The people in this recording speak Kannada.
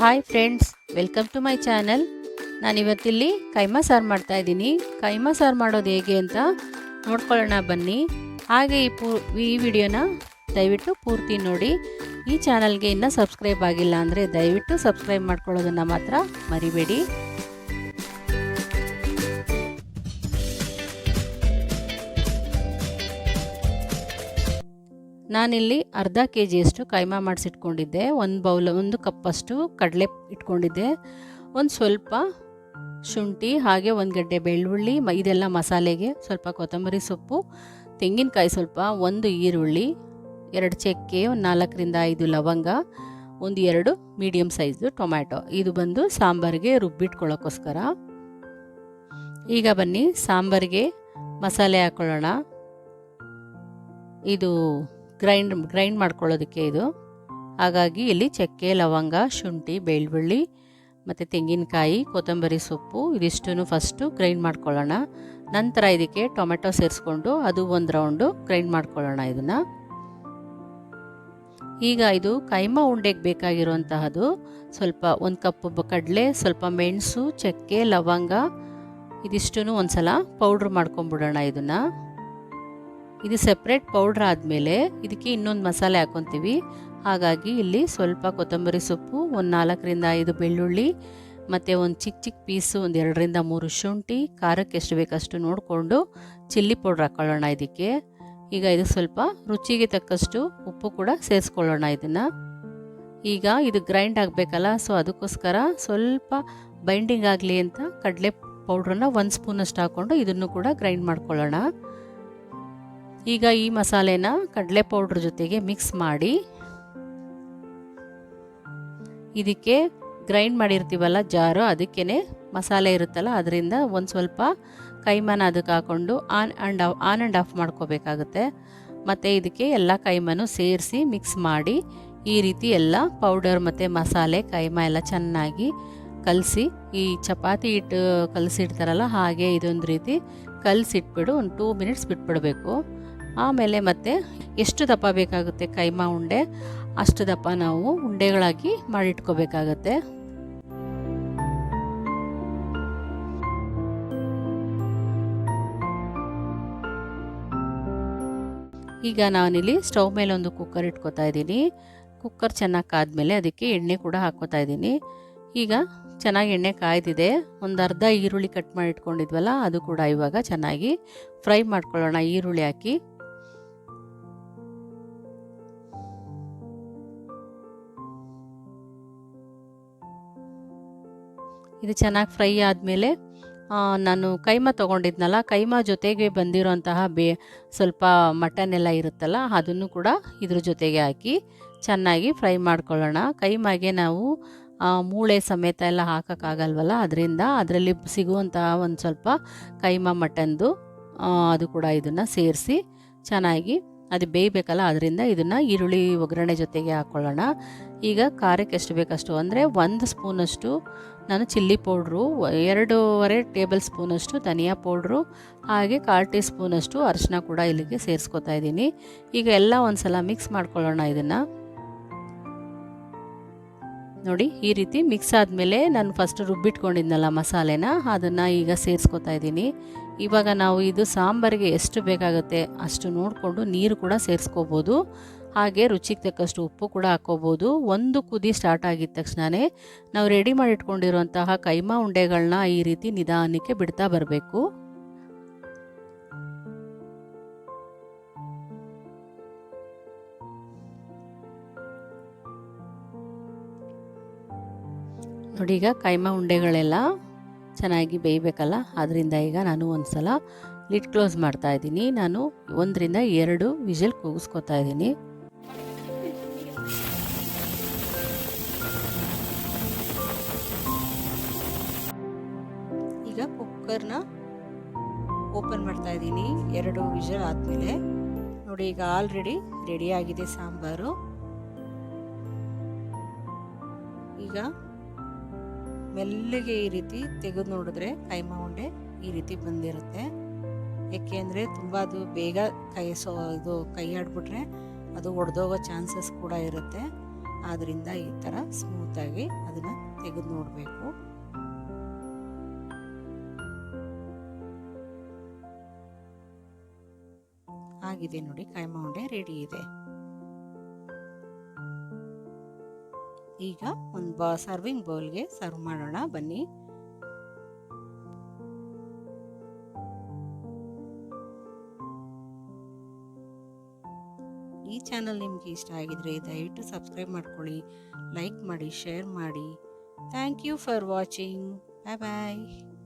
Hi friends, welcome to my channel. ನಾನಿವತ್ತಿಲ್ಲಿ ಕೈಮಾ ಸಾರು ಮಾಡ್ತಾಯಿದ್ದೀನಿ. ಕೈಮಾ ಸಾರು ಮಾಡೋದು ಹೇಗೆ ಅಂತ ನೋಡ್ಕೊಳ್ಳೋಣ ಬನ್ನಿ. ಹಾಗೆ ಈ ವಿಡಿಯೋನ ದಯವಿಟ್ಟು ಪೂರ್ತಿ ನೋಡಿ. ಈ ಚಾನಲ್ಗೆ ಇನ್ನೂ ಸಬ್ಸ್ಕ್ರೈಬ್ ಆಗಿಲ್ಲ ಅಂದರೆ ದಯವಿಟ್ಟು ಸಬ್ಸ್ಕ್ರೈಬ್ ಮಾಡ್ಕೊಳ್ಳೋದನ್ನು ಮಾತ್ರ ಮರಿಬೇಡಿ. ನಾನಿಲ್ಲಿ ಅರ್ಧ ಕೆಜಿಯಷ್ಟು ಕೈಮಾ ಮಾಡಿಸಿಟ್ಕೊಂಡಿದ್ದೆ. ಒಂದು ಕಪ್ಪಷ್ಟು ಕಡಲೆ ಇಟ್ಕೊಂಡಿದ್ದೆ, ಒಂದು ಸ್ವಲ್ಪ ಶುಂಠಿ, ಹಾಗೆ ಒಂದು ಗಡ್ಡೆ ಬೆಳ್ಳುಳ್ಳಿ, ಇದೆಲ್ಲ ಮಸಾಲೆಗೆ, ಸ್ವಲ್ಪ ಕೊತ್ತಂಬರಿ ಸೊಪ್ಪು, ತೆಂಗಿನಕಾಯಿ ಸ್ವಲ್ಪ, ಒಂದು ಈರುಳ್ಳಿ, 2 ಚಕ್ಕೆ, ಒಂದು 4ರಿಂದ 5 ಲವಂಗ, ಒಂದು 2 ಮೀಡಿಯಮ್ ಸೈಜು ಟೊಮ್ಯಾಟೊ. ಇದು ಬಂದು ಸಾಂಬಾರಿಗೆ ರುಬ್ಬಿಟ್ಕೊಳ್ಳೋಕ್ಕೋಸ್ಕರ. ಈಗ ಬನ್ನಿ ಸಾಂಬಾರಿಗೆ ಮಸಾಲೆ ಹಾಕ್ಕೊಳ್ಳೋಣ. ಇದು ಗ್ರೈಂಡ್ ಮಾಡ್ಕೊಳ್ಳೋದಕ್ಕೆ ಇದು. ಹಾಗಾಗಿ ಇಲ್ಲಿ ಚಕ್ಕೆ, ಲವಂಗ, ಶುಂಠಿ, ಬೆಳ್ಳುಳ್ಳಿ ಮತ್ತು ತೆಂಗಿನಕಾಯಿ, ಕೊತ್ತಂಬರಿ ಸೊಪ್ಪು ಇದಿಷ್ಟನ್ನು ಫಸ್ಟು ಗ್ರೈಂಡ್ ಮಾಡ್ಕೊಳ್ಳೋಣ. ನಂತರ ಇದಕ್ಕೆ ಟೊಮೆಟೊ ಸೇರಿಸ್ಕೊಂಡು ಅದು ಒಂದು ರೌಂಡು ಗ್ರೈಂಡ್ ಮಾಡ್ಕೊಳ್ಳೋಣ ಇದನ್ನು. ಈಗ ಇದು ಕೈಮಾ ಉಂಡೆಗೆ ಬೇಕಾಗಿರುವಂತಹದ್ದು ಸ್ವಲ್ಪ 1 ಕಪ್ ಕಡಲೆ, ಸ್ವಲ್ಪ ಮೆಣಸು, ಚಕ್ಕೆ, ಲವಂಗ ಇದಿಷ್ಟನ್ನು ಒಂದು ಸಲ ಪೌಡ್ರ್ ಮಾಡ್ಕೊಂಬಿಡೋಣ ಇದನ್ನು. ಇದು ಸೆಪ್ರೇಟ್ ಪೌಡ್ರ್ ಆದಮೇಲೆ ಇದಕ್ಕೆ ಇನ್ನೊಂದು ಮಸಾಲೆ ಹಾಕ್ಕೊತೀವಿ. ಹಾಗಾಗಿ ಇಲ್ಲಿ ಸ್ವಲ್ಪ ಕೊತ್ತಂಬರಿ ಸೊಪ್ಪು, ಒಂದು 4ರಿಂದ 5 ಬೆಳ್ಳುಳ್ಳಿ ಮತ್ತು ಒಂದು ಚಿಕ್ಕ ಪೀಸು, ಒಂದು 2ರಿಂದ 3 ಶುಂಠಿ, ಖಾರಕ್ಕೆ ಎಷ್ಟು ಬೇಕಷ್ಟು ನೋಡಿಕೊಂಡು ಚಿಲ್ಲಿ ಪೌಡ್ರ್ ಹಾಕ್ಕೊಳ್ಳೋಣ ಇದಕ್ಕೆ. ಈಗ ಇದು ಸ್ವಲ್ಪ ರುಚಿಗೆ ತಕ್ಕಷ್ಟು ಉಪ್ಪು ಕೂಡ ಸೇರಿಸ್ಕೊಳ್ಳೋಣ ಇದನ್ನು. ಈಗ ಇದು ಗ್ರೈಂಡ್ ಆಗಬೇಕಲ್ಲ, ಸೊ ಅದಕ್ಕೋಸ್ಕರ ಸ್ವಲ್ಪ ಬೈಂಡಿಂಗ್ ಆಗಲಿ ಅಂತ ಕಡಲೆ ಪೌಡ್ರನ್ನ 1 ಸ್ಪೂನಷ್ಟು ಹಾಕ್ಕೊಂಡು ಇದನ್ನು ಕೂಡ ಗ್ರೈಂಡ್ ಮಾಡ್ಕೊಳ್ಳೋಣ. ಈಗ ಈ ಮಸಾಲೆನ ಕಡಲೆ ಪೌಡ್ರ್ ಜೊತೆಗೆ ಮಿಕ್ಸ್ ಮಾಡಿ ಇದಕ್ಕೆ ಗ್ರೈಂಡ್ ಮಾಡಿರ್ತೀವಲ್ಲ ಜಾರು, ಅದಕ್ಕೇ ಮಸಾಲೆ ಇರುತ್ತಲ್ಲ ಅದರಿಂದ ಒಂದು ಸ್ವಲ್ಪ ಕೈಮಾನ ಅದಕ್ಕೆ ಹಾಕ್ಕೊಂಡು ಆನ್ ಆ್ಯಂಡ್ ಆಫ್ ಮಾಡ್ಕೋಬೇಕಾಗುತ್ತೆ. ಮತ್ತು ಇದಕ್ಕೆ ಎಲ್ಲ ಕೈಮಾನು ಸೇರಿಸಿ ಮಿಕ್ಸ್ ಮಾಡಿ ಈ ರೀತಿ ಎಲ್ಲ ಪೌಡರ್ ಮತ್ತು ಮಸಾಲೆ ಕೈಮಾ ಎಲ್ಲ ಚೆನ್ನಾಗಿ ಕಲಸಿ, ಈ ಚಪಾತಿ ಹಿಟ್ಟು ಕಲಸಿಡ್ತಾರಲ್ಲ ಹಾಗೆ ಇದೊಂದು ರೀತಿ ಕಲಸಿಟ್ಬಿಡು, ಒಂದು 2 ಮಿನಿಟ್ಸ್ ಬಿಟ್ಬಿಡಬೇಕು. ಆಮೇಲೆ ಮತ್ತೆ ಎಷ್ಟು ದಪ್ಪ ಬೇಕಾಗುತ್ತೆ ಕೈಮಾ ಉಂಡೆ ಅಷ್ಟು ದಪ್ಪ ನಾವು ಉಂಡೆಗಳಾಗಿ ಮಾಡಿಟ್ಕೋಬೇಕಾಗತ್ತೆ. ಈಗ ನಾನಿಲ್ಲಿ ಸ್ಟವ್ ಮೇಲೆ ಒಂದು ಕುಕ್ಕರ್ ಇಟ್ಕೋತಾ ಇದ್ದೀನಿ. ಕುಕ್ಕರ್ ಚೆನ್ನಾಗಿ ಕಾದ್ಮೇಲೆ ಅದಕ್ಕೆ ಎಣ್ಣೆ ಕೂಡ ಹಾಕ್ಕೋತಾ ಇದ್ದೀನಿ. ಈಗ ಚೆನ್ನಾಗಿ ಎಣ್ಣೆ ಕಾಯ್ದಿದೆ. ಒಂದು ಅರ್ಧ ಈರುಳ್ಳಿ ಕಟ್ ಮಾಡಿ ಇಟ್ಕೊಂಡಿದ್ವಲ್ಲ ಅದು ಕೂಡ ಇವಾಗ ಚೆನ್ನಾಗಿ ಫ್ರೈ ಮಾಡ್ಕೊಳ್ಳೋಣ. ಈರುಳ್ಳಿ ಹಾಕಿ ಇದು ಚೆನ್ನಾಗಿ ಫ್ರೈ ಆದಮೇಲೆ ನಾನು ಕೈಮಾ ತೊಗೊಂಡಿದ್ನಲ್ಲ, ಕೈಮಾ ಜೊತೆಗೆ ಬಂದಿರೋಂತಹ ಸ್ವಲ್ಪ ಮಟನ್ ಎಲ್ಲ ಇರುತ್ತಲ್ಲ ಅದನ್ನು ಕೂಡ ಇದ್ರ ಜೊತೆಗೆ ಹಾಕಿ ಚೆನ್ನಾಗಿ ಫ್ರೈ ಮಾಡ್ಕೊಳ್ಳೋಣ. ಕೈಮಾಗೆ ನಾವು ಮೂಳೆ ಸಮೇತ ಎಲ್ಲ ಹಾಕೋಕ್ಕಾಗಲ್ವಲ್ಲ, ಅದರಲ್ಲಿ ಸಿಗುವಂತಹ ಒಂದು ಸ್ವಲ್ಪ ಕೈಮಾ ಮಟನ್ದು ಅದು ಕೂಡ ಇದನ್ನು ಸೇರಿಸಿ ಚೆನ್ನಾಗಿ ಅದು ಬೇಯಬೇಕಲ್ಲ, ಅದರಿಂದ ಇದನ್ನು ಈರುಳ್ಳಿ ಒಗ್ಗರಣೆ ಜೊತೆಗೆ ಹಾಕ್ಕೊಳ್ಳೋಣ. ಈಗ ಖಾರಕ್ಕೆ ಎಷ್ಟು ಬೇಕಷ್ಟು ಅಂದರೆ 1 ಸ್ಪೂನಷ್ಟು ನಾನು ಚಿಲ್ಲಿ ಪೌಡ್ರು, 2.5 ಟೇಬಲ್ ಸ್ಪೂನಷ್ಟು ಧನಿಯಾ ಪೌಡ್ರು, ಹಾಗೆ 1/4 ಟೀ ಸ್ಪೂನಷ್ಟು ಅರಿಶಿನ ಕೂಡ ಇಲ್ಲಿಗೆ ಸೇರಿಸ್ಕೊತಾ ಇದ್ದೀನಿ. ಈಗ ಎಲ್ಲ ಒಂದು ಸಲ ಮಿಕ್ಸ್ ಮಾಡ್ಕೊಳ್ಳೋಣ ಇದನ್ನು. ನೋಡಿ ಈ ರೀತಿ ಮಿಕ್ಸ್ ಆದಮೇಲೆ ನಾನು ಫಸ್ಟ್ ರುಬ್ಬಿಟ್ಕೊಂಡಿದ್ನಲ್ಲ ಮಸಾಲೆನ ಅದನ್ನು ಈಗ ಸೇರಿಸ್ಕೊತಾ ಇದ್ದೀನಿ. ಇವಾಗ ನಾವು ಇದು ಸಾಂಬಾರಿಗೆ ಎಷ್ಟು ಬೇಕಾಗುತ್ತೆ ಅಷ್ಟು ನೋಡಿಕೊಂಡು ನೀರು ಕೂಡ ಸೇರಿಸ್ಕೋಬೋದು. ಹಾಗೆ ರುಚಿಗೆ ತಕ್ಕಷ್ಟು ಉಪ್ಪು ಕೂಡ ಹಾಕ್ಕೋಬೋದು. ಒಂದು ಕುದಿ ಸ್ಟಾರ್ಟ್ ಆಗಿದ ತಕ್ಷಣವೇ ನಾವು ರೆಡಿ ಮಾಡಿ ಇಟ್ಕೊಂಡಿರುವಂತಹ ಕೈಮಾ ಉಂಡೆಗಳನ್ನ ಈ ರೀತಿ ನಿಧಾನಕ್ಕೆ ಬಿಡ್ತಾ ಬರಬೇಕು. ನೋಡಿ ಈಗ ಕೈಮಾ ಉಂಡೆಗಳೆಲ್ಲ ಚೆನ್ನಾಗಿ ಬೇಯಬೇಕಲ್ಲ, ಅದರಿಂದ ಈಗ ನಾನು ಒಂದು ಸಲ ಲಿಡ್ ಕ್ಲೋಸ್ ಮಾಡ್ತಾ ಇದ್ದೀನಿ. ನಾನು 1ರಿಂದ 2 ವಿಷಲ್ ಕೂಗಿಸ್ಕೊತಾ ಇದ್ದೀನಿ. ಈಗ ಕುಕ್ಕರ್ನ ಓಪನ್ ಮಾಡ್ತಾ ಇದ್ದೀನಿ 2 ವಿಷಲ್ ಆದಮೇಲೆ. ನೋಡಿ ಈಗ ಆಲ್ರೆಡಿ ರೆಡಿಯಾಗಿದೆ ಸಾಂಬಾರು. ಈಗ ಮೆಲ್ಲಗೆ ಈ ರೀತಿ ತೆಗೆದು ನೋಡಿದ್ರೆ ಕೈಮಾ ಉಂಡೆ ಈ ರೀತಿ ಬಂದಿರುತ್ತೆ. ಏಕೆಂದರೆ ತುಂಬ ಅದು ಬೇಗ ಕೈ ಆಡಿಬಿಟ್ರೆ ಅದು ಒಡೆದೋಗೋ ಚಾನ್ಸಸ್ ಕೂಡ ಇರುತ್ತೆ. ಆದ್ದರಿಂದ ಈ ಥರ ಸ್ಮೂತಾಗಿ ಅದನ್ನು ತೆಗೆದು ನೋಡಬೇಕು. ಆಗಿದೆ ನೋಡಿ, ಕೈಮಾ ಉಂಡೆ ರೆಡಿ ಇದೆ. ಈಗ ಒಂದು ಸರ್ವಿಂಗ್ ಬೌಲ್ಗೆ ಸರ್ವ್ ಮಾಡೋಣ ಬನ್ನಿ. ಈ ಚಾನಲ್ ನಿಮಗೆ ಇಷ್ಟ ಆಗಿದ್ರೆ ದಯವಿಟ್ಟು ಸಬ್ಸ್ಕ್ರೈಬ್ ಮಾಡ್ಕೊಳ್ಳಿ, ಲೈಕ್ ಮಾಡಿ, ಶೇರ್ ಮಾಡಿ. Thank you for watching. Bye bye.